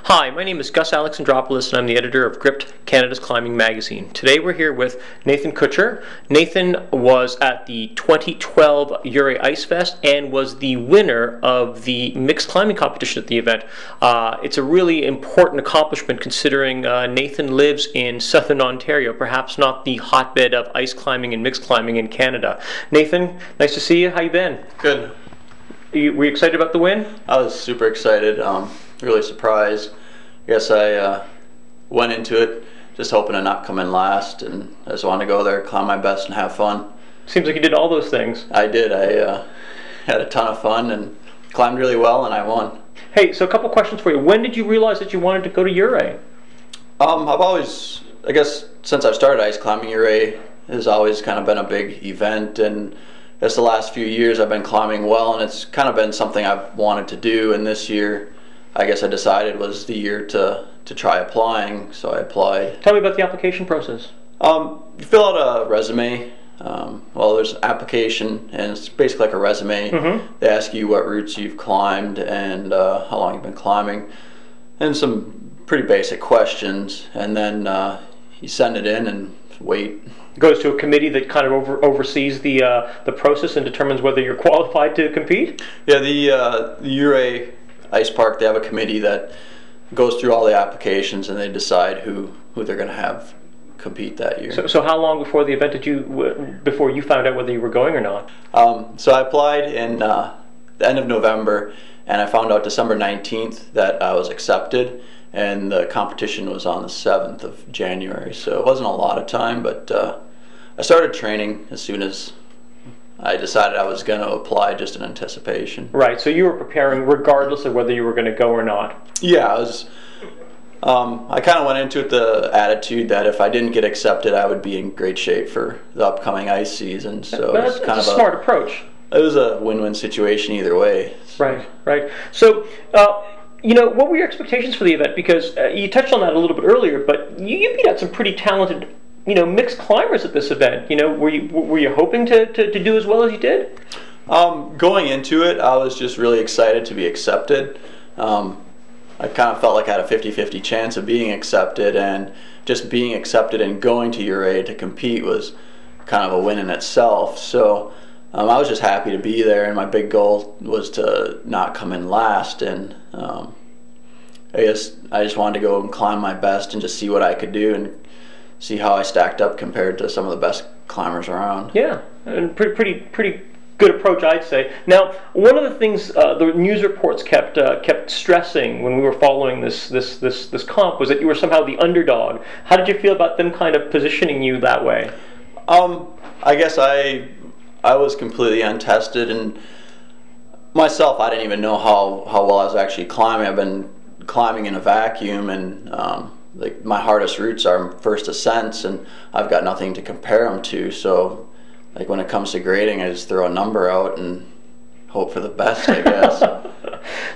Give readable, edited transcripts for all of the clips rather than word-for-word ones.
Hi, my name is Gus Alexandropoulos and I'm the editor of Gripped, Canada's climbing magazine. Today we're here with Nathan Kutcher. Nathan was at the 2012 Ouray Ice Fest and was the winner of the mixed climbing competition at the event. It's a really important accomplishment considering Nathan lives in southern Ontario, perhaps not the hotbed of ice climbing and mixed climbing in Canada. Nathan, nice to see you. How you been? Good. Were you excited about the win? I was super excited, really surprised. I guess I went into it just hoping to not come in last, and I just wanted to go there, climb my best, and have fun. Seems like you did all those things. I did. I had a ton of fun and climbed really well, and I won. Hey, so a couple questions for you. When did you realize that you wanted to go to Ouray? I've always, I guess, since I've started ice climbing, Ouray has always kind of been a big event, and just the last few years I've been climbing well, and it's kind of been something I've wanted to do, and this year I guess I decided was the year to try applying, so I applied. Tell me about the application process. You fill out a resume. Well, there's an application, and it's basically like a resume. Mm-hmm. They ask you what routes you've climbed and how long you've been climbing, and some pretty basic questions, and then you send it in and wait. It goes to a committee that kind of oversees the process and determines whether you're qualified to compete? Yeah, the Ouray Ice Park, they have a committee that goes through all the applications, and they decide who they're going to have compete that year. So how long before the event before you found out whether you were going or not? So I applied in the end of November, and I found out December 19th that I was accepted, and the competition was on the 7th of January, so it wasn't a lot of time, but I started training as soon as I decided I was going to apply, just in anticipation. Right, so you were preparing regardless of whether you were going to go or not. Yeah, I kind of went into it the attitude that if I didn't get accepted, I would be in great shape for the upcoming ice season. So that's kind of a smart approach. It was a win-win situation either way. Right, right. So, what were your expectations for the event? Because you touched on that a little bit earlier, but you beat out some pretty talented, mixed climbers at this event. Were you hoping to do as well as you did? Going into it, I was just really excited to be accepted. I kind of felt like I had a 50-50 chance of being accepted, and just being accepted and going to Ouray to compete was kind of a win in itself. So I was just happy to be there, and my big goal was to not come in last, and I just wanted to go and climb my best and just see what I could do and see how I stacked up compared to some of the best climbers around. Yeah, and pretty good approach, I'd say. Now, one of the things the news reports kept stressing when we were following this comp was that you were somehow the underdog. How did you feel about them kind of positioning you that way? I guess I was completely untested, and myself, I didn't even know how well I was actually climbing. I've been climbing in a vacuum, and like my hardest routes are first ascents, and I've got nothing to compare them to. So like when it comes to grading, I just throw a number out and hope for the best, I guess.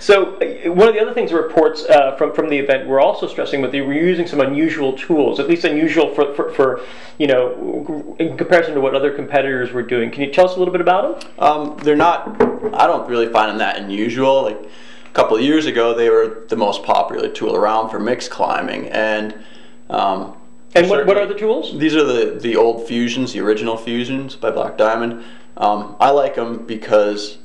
So one of the other things reports from the event were also stressing that they were using some unusual tools, at least unusual for in comparison to what other competitors were doing. Can you tell us a little bit about them? They're not, I don't really find them that unusual. Like a couple of years ago, they were the most popular tool around for mixed climbing, and what are the tools? These are the old Fusions, the original Fusions by Black Diamond. I like them because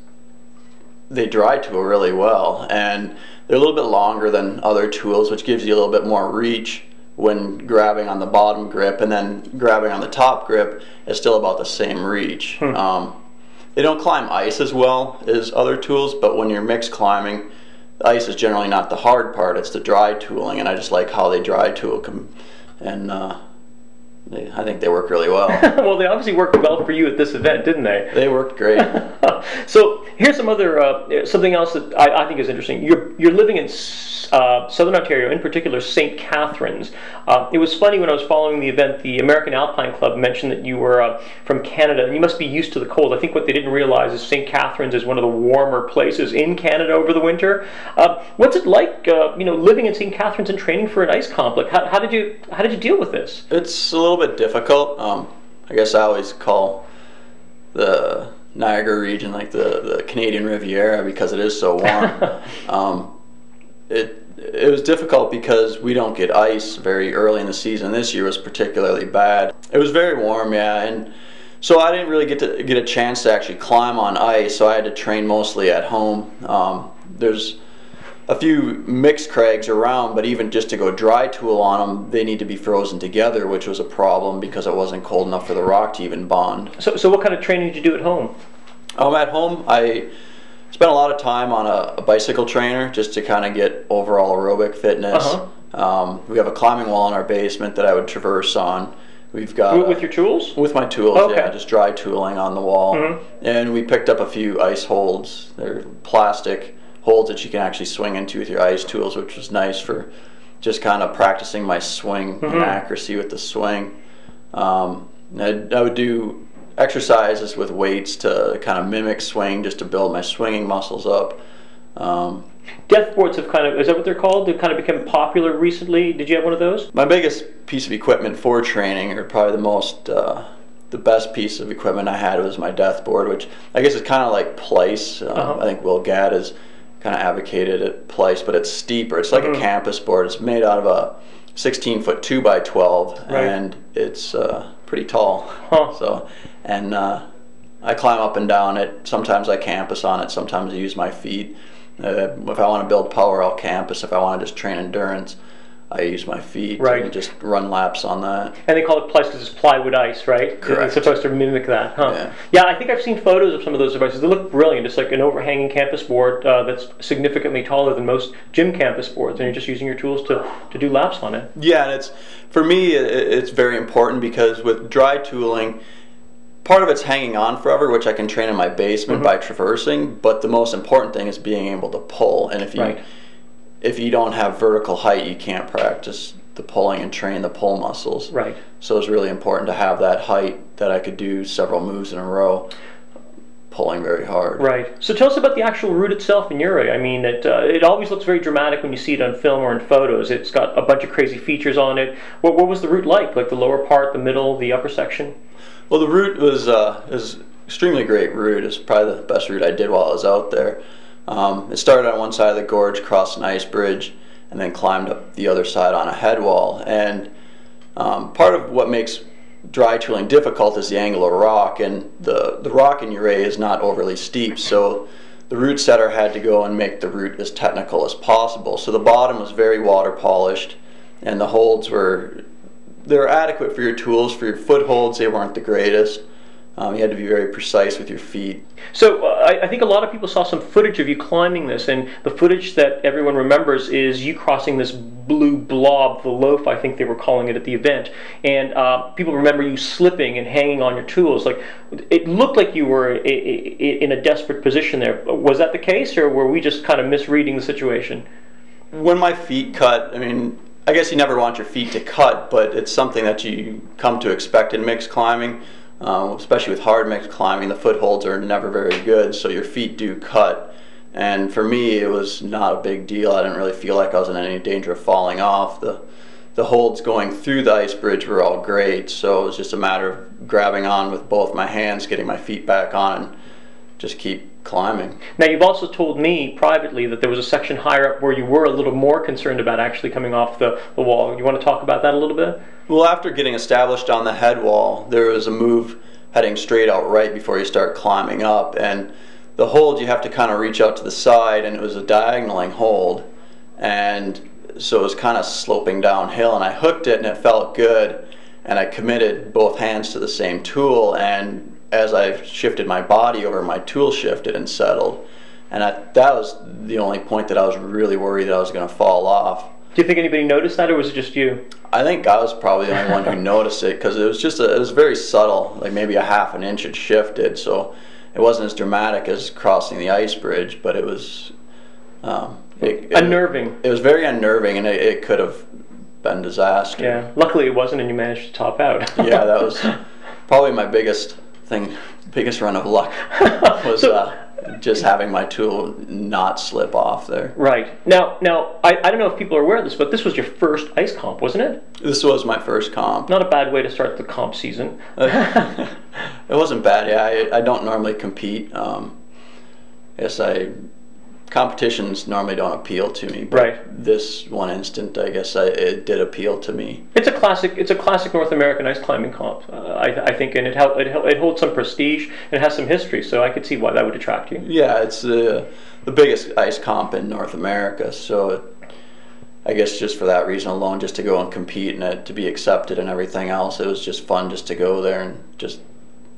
they dry tool really well, and they're a little bit longer than other tools, which gives you a little bit more reach when grabbing on the bottom grip, and then grabbing on the top grip is still about the same reach. They don't climb ice as well as other tools, but when you're mixed climbing, the ice is generally not the hard part, it's the dry tooling, and I just like how they dry tool and I think they work really well. Well, they obviously worked well for you at this event, didn't they? They worked great. So here's some other something else that I think is interesting. You're living in Southern Ontario, in particular St. Catharines. It was funny when I was following the event, the American Alpine Club mentioned that you were from Canada, and you must be used to the cold. I think what they didn't realize is St. Catharines is one of the warmer places in Canada over the winter. What's it like, living in St. Catharines and training for an ice comp? Like, how did you deal with this? It's a little bit difficult. I guess I always call the Niagara region like the Canadian Riviera because it is so warm. it was difficult because we don't get ice very early in the season. This year was particularly bad. It was very warm, yeah, and so I didn't really get a chance to actually climb on ice, so I had to train mostly at home. There's a few mixed crags around, but even just to go dry tool on them, they need to be frozen together, which was a problem because it wasn't cold enough for the rock to even bond. So what kind of training did you do at home? At home, I spent a lot of time on a bicycle trainer just to kind of get overall aerobic fitness. We have a climbing wall in our basement that I would traverse on. We've got with your tools? With my tools, okay. Yeah, just dry tooling on the wall. And we picked up a few ice holds. They're plastic holds that you can actually swing into with your ice tools, which was nice for just kind of practicing my swing and accuracy with the swing. I would do exercises with weights to kind of mimic swing, just to build my swinging muscles up. Death boards have kind of, is that what they're called? They've kind of become popular recently. Did you have one of those? My biggest piece of equipment for training, or probably the best piece of equipment I had, was my death board, which I guess is kind of like Place. I think Will Gadd has kind of advocated it Place, but it's steeper. It's like a campus board. It's made out of a 16-foot 2x12, and it's pretty tall. So, and I climb up and down it. Sometimes I campus on it. Sometimes I use my feet. If I want to build power, I'll campus. If I want to just train endurance, I use my feet and just run laps on that. And they call it Place because it's plywood ice, right? Correct. It's supposed to mimic that, huh? Yeah, I think I've seen photos of some of those devices. They look brilliant. It's like an overhanging campus board that's significantly taller than most gym campus boards, and you're just using your tools to do laps on it. Yeah, and for me, it's very important because with dry tooling, part of it's hanging on forever, which I can train in my basement by traversing, but the most important thing is being able to pull. And if you don't have vertical height, you can't practice the pulling and train the pull muscles. Right. So it's really important to have that height that I could do several moves in a row, pulling very hard. Right. So tell us about the actual route itself in Ouray. I mean, it always looks very dramatic when you see it on film or in photos. It's got a bunch of crazy features on it. What was the route like? Like the lower part, the middle, the upper section? Well, the route was extremely great route. It's probably the best route I did while I was out there. It started on one side of the gorge, crossed an ice bridge, and then climbed up the other side on a head wall. And part of what makes dry tooling difficult is the angle of rock, and the rock in Ouray is not overly steep, so the route setter had to go and make the route as technical as possible. So the bottom was very water polished, and the holds were adequate for your tools. For your footholds, they weren't the greatest. You had to be very precise with your feet. So I think a lot of people saw some footage of you climbing this, and the footage that everyone remembers is you crossing this blue blob, the loaf I think they were calling it at the event, and people remember you slipping and hanging on your tools. Like, it looked like you were in a desperate position there. Was that the case, or were we just kind of misreading the situation? When my feet cut, I mean, I guess you never want your feet to cut, but it's something that you come to expect in mixed climbing. Especially with hard mixed climbing, the footholds are never very good, so your feet do cut. And for me, it was not a big deal. I didn't really feel like I was in any danger of falling off. The holds going through the ice bridge were all great, so it was just a matter of grabbing on with both my hands, getting my feet back on, and just keep climbing. Now, you've also told me privately that there was a section higher up where you were a little more concerned about actually coming off the wall. You want to talk about that a little bit? Well, after getting established on the head wall, there was a move heading straight out right before you start climbing up, and the hold you have to kind of reach out to the side, and it was a diagonaling hold, and so it was kind of sloping downhill, and I hooked it and it felt good, and I committed both hands to the same tool, and as I shifted my body over, my tool shifted and settled, and that was the only point that I was really worried that I was going to fall off. Do you think anybody noticed that, or was it just you? I think I was probably the only one who noticed it, because it was very subtle, like maybe a half an inch it shifted, so it wasn't as dramatic as crossing the ice bridge, but it was unnerving. It was very unnerving, and it could have been disaster. Yeah, luckily it wasn't, and you managed to top out. Yeah, that was probably my biggest run of luck was just having my tool not slip off there. Right. Now, I don't know if people are aware of this, but this was your first ice comp, wasn't it? This was my first comp. Not a bad way to start the comp season. It wasn't bad, yeah. I don't normally compete. Yes, I competitions normally don't appeal to me, but Right. this one instant, I guess it did appeal to me. It's a classic. It's a classic North American ice climbing comp. I think, and it holds some prestige and it has some history. So I could see why that would attract you. Yeah, it's the biggest ice comp in North America, so I guess just for that reason alone, just to go and compete and to be accepted and everything else, it was just fun just to go there and just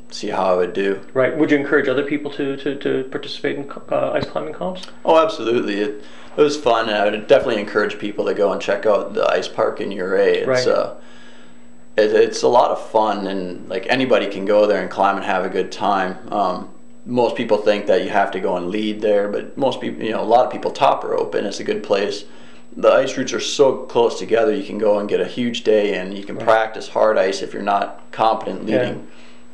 see how I would do. Right. Would you encourage other people to participate in ice climbing comps? Oh, absolutely. It was fun, and I would definitely encourage people to go and check out the ice park in Ouray. It's Right. it's a lot of fun, and like anybody can go there and climb and have a good time. Most people think that you have to go and lead there, but most people, a lot of people top rope, and it's a good place. The ice routes are so close together, you can go and get a huge day in. You can Right. practice hard ice if you're not competent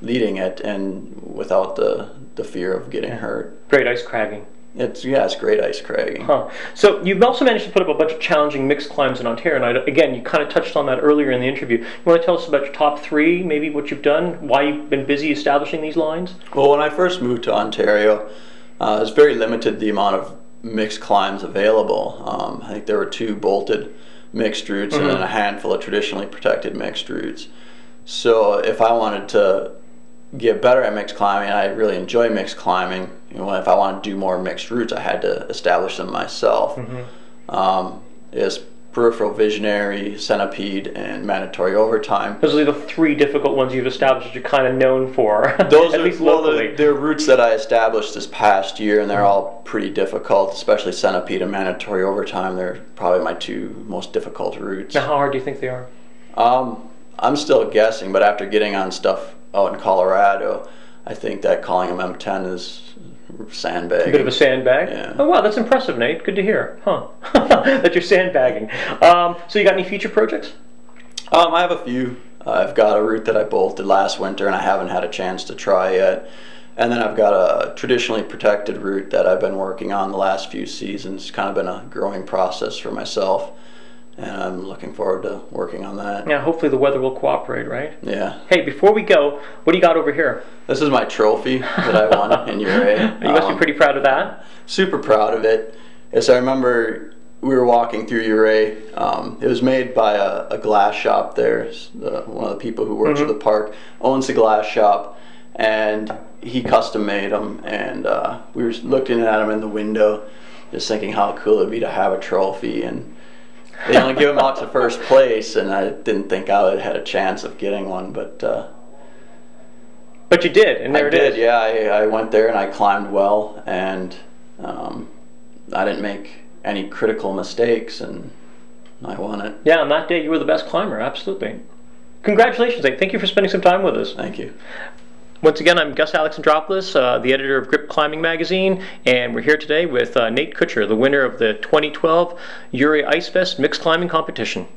leading it, and without the fear of getting hurt. Great ice cragging. It's great ice cragging. Huh. So you've also managed to put up a bunch of challenging mixed climbs in Ontario, and again, you kind of touched on that earlier in the interview. You want to tell us about your top three, maybe what you've done, why you've been busy establishing these lines? Well, when I first moved to Ontario, it was very limited the amount of mixed climbs available. I think there were 2 bolted mixed routes and then a handful of traditionally protected mixed routes. So if I wanted to get better at mixed climbing, I really enjoy mixed climbing. If I wanted to do more mixed routes, I had to establish them myself. Is peripheral visionary, centipede, and mandatory overtime. Those are the 3 difficult ones you've established that you're kind of known for, Those at are least locally. they're routes that I established this past year, and they're all pretty difficult, especially centipede and mandatory overtime. They're probably my 2 most difficult routes. Now, how hard do you think they are? I'm still guessing, but after getting on stuff out in Colorado, I think that calling them M10 is sandbagging. A bit of a sandbag? Yeah. Oh, wow, that's impressive, Nate. Good to hear. Huh. That you're sandbagging. So you got any future projects? I have a few. I've got a route that I bolted last winter and I haven't had a chance to try yet. And then I've got a traditionally protected route that I've been working on the last few seasons. It's kind of been a growing process for myself, and I'm looking forward to working on that. Yeah, hopefully the weather will cooperate, right? Yeah. Hey, before we go, what do you got over here? This is my trophy that I won in Ouray. You must be pretty proud of that. Super proud of it. Yes, I remember we were walking through Ouray. It was made by a glass shop there. One of the people who works at the park owns the glass shop, and he custom made them. And we were looking at them in the window, just thinking how cool it'd be to have a trophy. And they only give them out to first place, and I didn't think I had a chance of getting one, but you did, and there it is. Yeah, I went there and I climbed well, and I didn't make any critical mistakes, and I won it. Yeah, on that day you were the best climber, absolutely. Congratulations, Nate. Thank you for spending some time with us. Thank you. Once again, I'm Gus Alexandropoulos, the editor of Grip Climbing Magazine, and we're here today with Nate Kutcher, the winner of the 2012 Ouray Ice Fest Mixed Climbing Competition.